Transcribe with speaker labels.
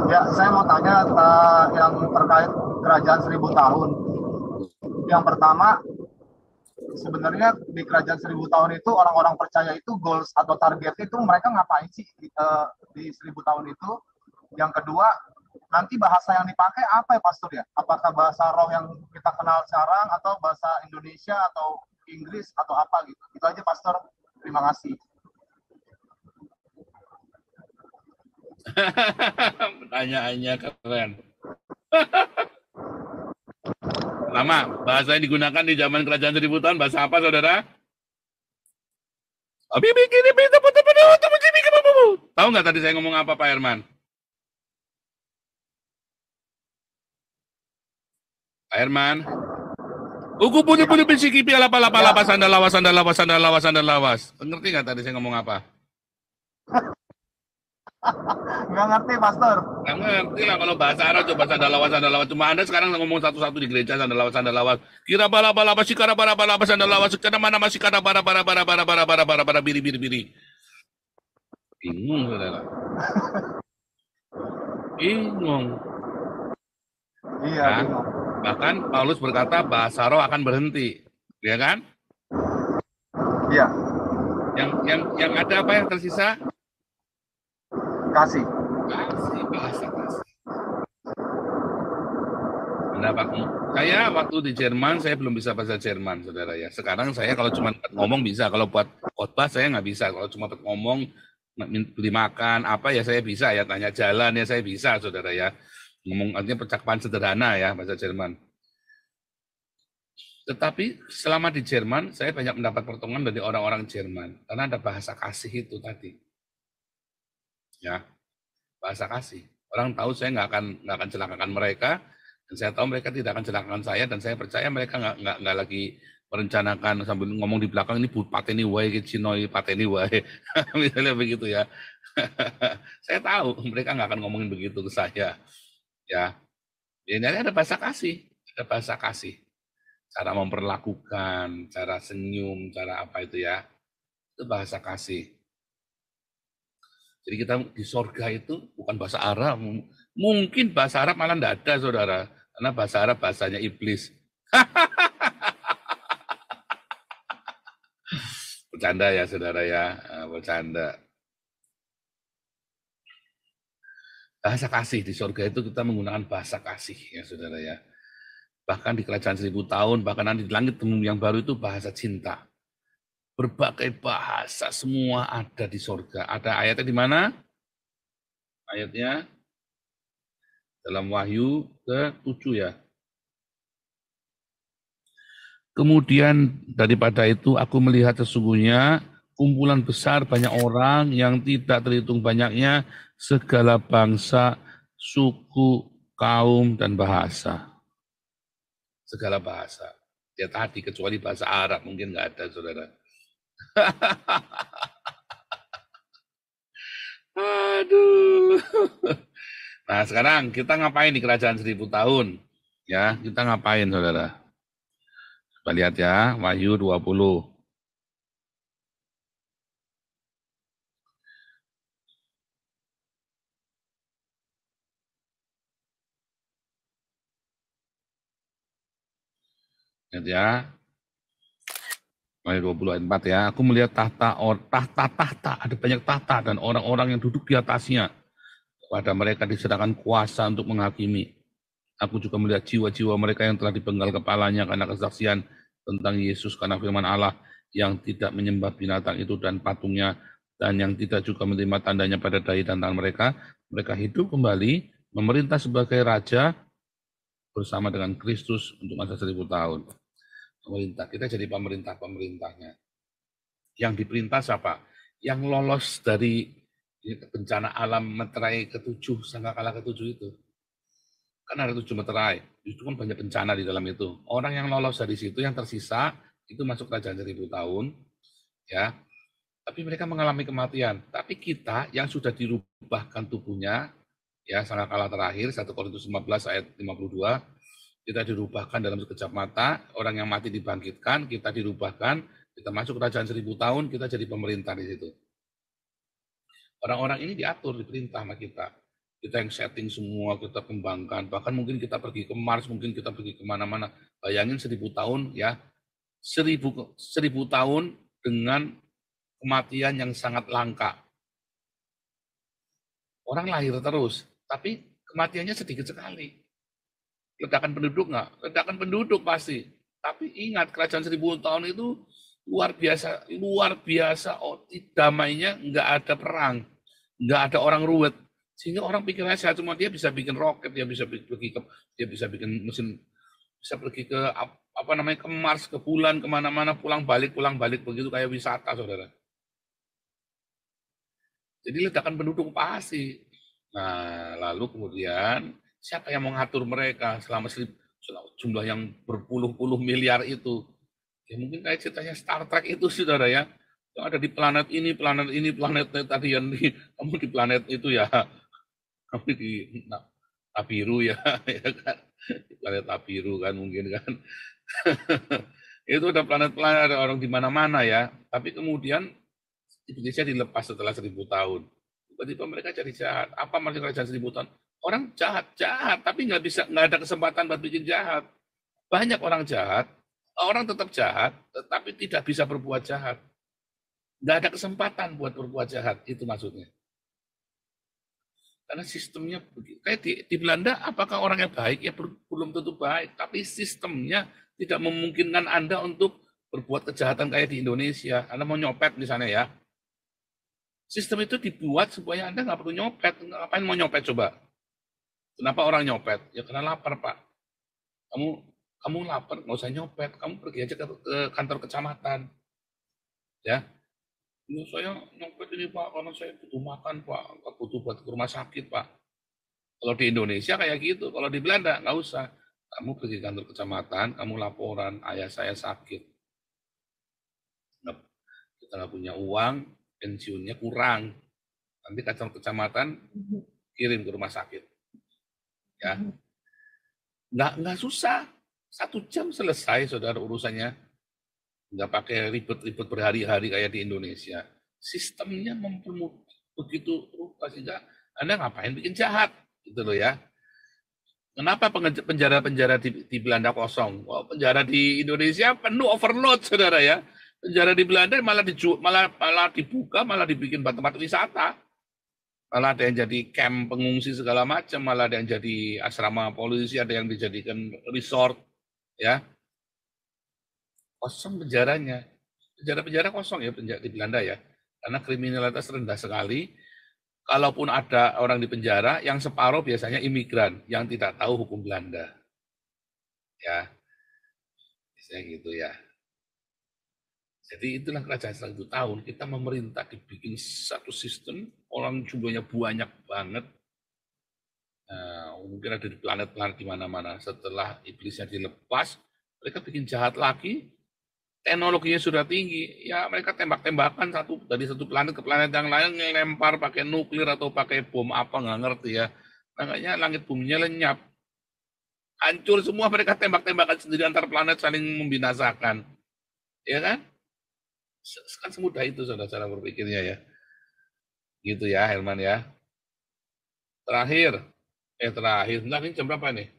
Speaker 1: Ya, saya mau tanya yang terkait kerajaan 1000 tahun. Yang pertama, sebenarnya di kerajaan 1000 tahun itu orang-orang percaya itu goals atau target itu mereka ngapain sih di 1000 tahun itu? Yang kedua, nanti bahasa yang dipakai apa ya Pastor ya? Apakah bahasa roh yang kita kenal sekarang atau bahasa Indonesia atau Inggris atau apa gitu? Itu aja Pastor. Terima kasih.
Speaker 2: Pertanyaannya keren. Lama, bahasa yang digunakan di zaman kerajaan 1000 tahun, bahasa apa saudara? Tahu nggak tadi saya ngomong apa Pak Herman? Pak Herman? Uku puni bisiki piala lapa sandal lawas. Ngerti nggak tadi saya ngomong apa?
Speaker 1: Nggak ngerti, Pastor.
Speaker 2: Nggak ngerti lah kalau bahasa Arab coba sandal lawas. Cuma Anda sekarang ngomong satu-satu di gereja sandal lawas. Kira bala sikara bara sandal lawas. Sekarang mana masih kata bara biri. Bingung saudara. Bingung.
Speaker 1: Iya,
Speaker 2: Nah,
Speaker 1: bingung.
Speaker 2: bahkan Paulus berkata bahasa roh akan berhenti, ya kan?
Speaker 1: Iya.
Speaker 2: Yang ada apa yang tersisa?
Speaker 1: Kasih.
Speaker 2: Bahasa kasih. Pendapatmu? Saya waktu di Jerman saya belum bisa bahasa Jerman, saudara ya. Sekarang saya kalau cuma ngomong bisa, kalau buat khotbah saya nggak bisa. Kalau cuma buat ngomong, beli makan apa ya saya bisa ya, tanya jalan ya saya bisa, saudara ya. Ngomong artinya percakapan sederhana ya bahasa Jerman. Tetapi selama di Jerman saya banyak mendapat pertolongan dari orang-orang Jerman karena ada bahasa kasih itu tadi. Ya, bahasa kasih. Orang tahu saya nggak akan celakakan mereka, dan saya tahu mereka tidak akan celakakan saya, dan saya percaya mereka nggak lagi merencanakan sambil ngomong di belakang ini pateni wae Cinoi pateni wae, misalnya begitu ya. Saya tahu mereka nggak akan ngomongin begitu ke saya. Ya, ini ada bahasa kasih, cara memperlakukan, cara senyum, cara apa itu ya, itu bahasa kasih. Jadi kita di sorga itu bukan bahasa Arab, mungkin bahasa Arab malah tidak ada saudara, karena bahasa Arab bahasanya iblis. Bercanda ya saudara ya, bercanda. Bahasa kasih di sorga itu kita menggunakan bahasa kasih ya saudara ya. Bahkan di kerajaan 1000 tahun, bahkan nanti di langit yang baru itu bahasa cinta. Berbagai bahasa semua ada di sorga. Ada ayatnya di mana? Ayatnya dalam Wahyu ke-7 ya. Kemudian daripada itu aku melihat sesungguhnya kumpulan besar banyak orang yang tidak terhitung banyaknya, segala bangsa, suku, kaum, dan bahasa. Segala bahasa. Ya tadi kecuali bahasa Arab mungkin nggak ada saudara. Aduh. Nah sekarang kita ngapain di kerajaan 1000 tahun? Ya kita ngapain saudara? Coba lihat ya, Wahyu 20. Lihat ya, Wahyu 20 ayat 4 ya. Aku melihat tahta, ada banyak tahta dan orang-orang yang duduk di atasnya. Pada mereka diserahkan kuasa untuk menghakimi. Aku juga melihat jiwa-jiwa mereka yang telah dipenggal kepalanya karena kesaksian tentang Yesus, karena firman Allah, yang tidak menyembah binatang itu dan patungnya, dan yang tidak juga menerima tandanya pada dahi dan tangan mereka. Mereka hidup kembali, memerintah sebagai raja bersama dengan Kristus untuk masa 1000 tahun. Pemerintah, kita jadi pemerintah-pemerintahnya. Yang diperintah siapa? Yang lolos dari bencana alam meterai ke-7, sangkakala ke-7 itu. Kan ada 7 meterai, itu kan banyak bencana di dalam itu. Orang yang lolos dari situ, yang tersisa, itu masuk kerajaan 1000 tahun, ya. Tapi mereka mengalami kematian. Tapi kita yang sudah dirubahkan tubuhnya, ya sangkakala terakhir, 1 Korintus 15 ayat 52, kita dirubahkan dalam sekejap mata, orang yang mati dibangkitkan, kita dirubahkan, kita masuk kerajaan 1000 tahun, kita jadi pemerintah di situ. Orang-orang ini diatur, diperintah sama kita. Kita yang setting semua, kita kembangkan. Bahkan mungkin kita pergi ke Mars, mungkin kita pergi kemana-mana. Bayangin 1000 tahun ya, 1000 tahun dengan kematian yang sangat langka. Orang lahir terus, tapi kematiannya sedikit sekali. Ledakan penduduk nggak? Ledakan penduduk pasti. Tapi ingat, kerajaan 1000 tahun itu luar biasa. Oh, damainya nggak ada perang, nggak ada orang ruwet. Sehingga orang pikirnya sehat semua. Dia bisa bikin roket, dia bisa bikin mesin, bisa pergi ke ke Mars, ke bulan, kemana-mana, pulang balik begitu kayak wisata, saudara. Jadi ledakan penduduk pasti. Nah, lalu kemudian siapa yang mengatur mereka selama jumlah yang berpuluh-puluh miliar itu? Ya mungkin kayak ceritanya Star Trek itu, saudara ya. Yang ada di planet ini, planet tadi yang kamu di planet itu ya. Kamu di Tabiru ya, ya kan? Di planet Tabiru kan mungkin kan. Itu ada planet-planet, ada orang di mana-mana ya. Tapi kemudian Indonesia dilepas setelah 1000 tahun. Tiba-tiba mereka jadi jahat. Apa maksud kerajaan 1000 tahun? Orang jahat, tapi nggak ada kesempatan buat bikin jahat. Banyak orang jahat, orang tetap jahat, tetapi tidak bisa berbuat jahat. Nggak ada kesempatan buat berbuat jahat, itu maksudnya. Karena sistemnya kayak di Belanda, apakah orangnya baik? Ya belum tentu baik, tapi sistemnya tidak memungkinkan Anda untuk berbuat kejahatan kayak di Indonesia. Anda mau nyopet misalnya ya, sistem itu dibuat supaya Anda nggak perlu nyopet. Ngapain mau nyopet coba? Kenapa orang nyopet? Ya karena lapar, Pak. Kamu lapar, nggak usah nyopet. Kamu pergi aja ke kantor kecamatan. Ya, saya nyopet ini Pak, karena saya butuh makan Pak, nggak butuh buat ke rumah sakit Pak. Kalau di Indonesia kayak gitu, kalau di Belanda nggak usah. Kamu pergi kantor kecamatan, kamu laporan, ayah saya sakit. Kita nggak punya uang, pensiunnya kurang. Nanti kantor kecamatan kirim ke rumah sakit. Ya, nggak susah. 1 jam selesai, saudara, urusannya. Nggak pakai ribet-ribet berhari-hari kayak di Indonesia. Sistemnya mempermudah begitu rupa sehingga Anda ngapain bikin jahat, gitu loh ya. Kenapa penjara-penjara di Belanda kosong? Oh, penjara di Indonesia penuh overload, saudara ya. Penjara di Belanda malah dibuka, malah dibikin tempat wisata. Malah ada yang jadi camp pengungsi segala macam, malah ada yang jadi asrama polisi, ada yang dijadikan resort, ya. Kosong penjaranya. Penjara-penjara kosong ya di Belanda ya. Karena kriminalitas rendah sekali. Kalaupun ada orang di penjara, yang separuh biasanya imigran yang tidak tahu hukum Belanda. Ya, biasanya gitu ya. Jadi itulah kerajaan 100 tahun. Kita memerintah dibikin satu sistem, orang jumlahnya banyak banget. Nah, mungkin ada di planet-planet di mana-mana. Setelah iblisnya dilepas, mereka bikin jahat lagi. Teknologinya sudah tinggi, ya mereka tembak-tembakan dari satu planet ke planet yang lain, ngelempar pakai nuklir atau pakai bom apa nggak ngerti ya. Makanya langit buminya lenyap, hancur semua, mereka tembak-tembakan sendiri antar planet saling membinasakan, ya kan? Kan semudah itu saudara berpikirnya ya, gitu ya Herman ya. Terakhir, ini jam berapa nih?